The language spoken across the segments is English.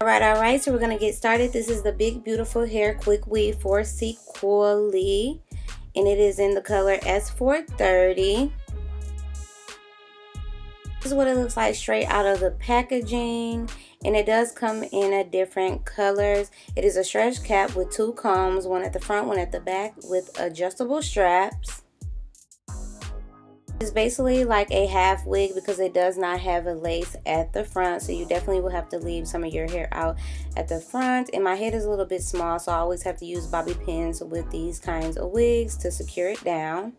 Alright, so we're gonna get started. This is the Big Beautiful Hair Quick Weave 4C Coily, and it is in the color S430. This is what it looks like straight out of the packaging, and it does come in a different colors. It is a stretch cap with 2 combs, one at the front, one at the back, with adjustable straps. It's basically like a half wig because it does not have a lace at the front, so you definitely will have to leave some of your hair out at the front. And my head is a little bit small, so I always have to use bobby pins with these kinds of wigs to secure it down.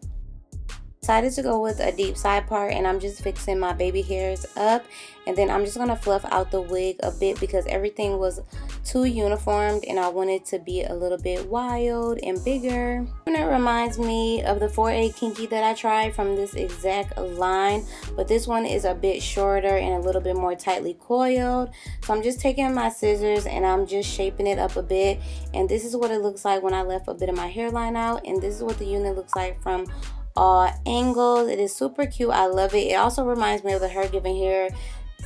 Decided to go with a deep side part, and I'm just fixing my baby hairs up, and then I'm just gonna fluff out the wig a bit because everything was too uniformed and I wanted to be a little bit wild and bigger. And it reminds me of the 4A kinky that I tried from this exact line, but this one is a bit shorter and a little bit more tightly coiled. So I'm just taking my scissors and I'm just shaping it up a bit, and this is what it looks like when I left a bit of my hairline out, and this is what the unit looks like from all angles. It is super cute. I love it. It also reminds me of the Her Giving Hair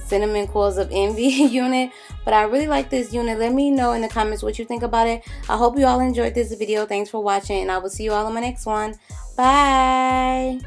Cinnamon Coils of Envy unit, but I really like this unit. Let me know in the comments what you think about it. I hope you all enjoyed this video. Thanks for watching, and I will see you all in my next one. Bye.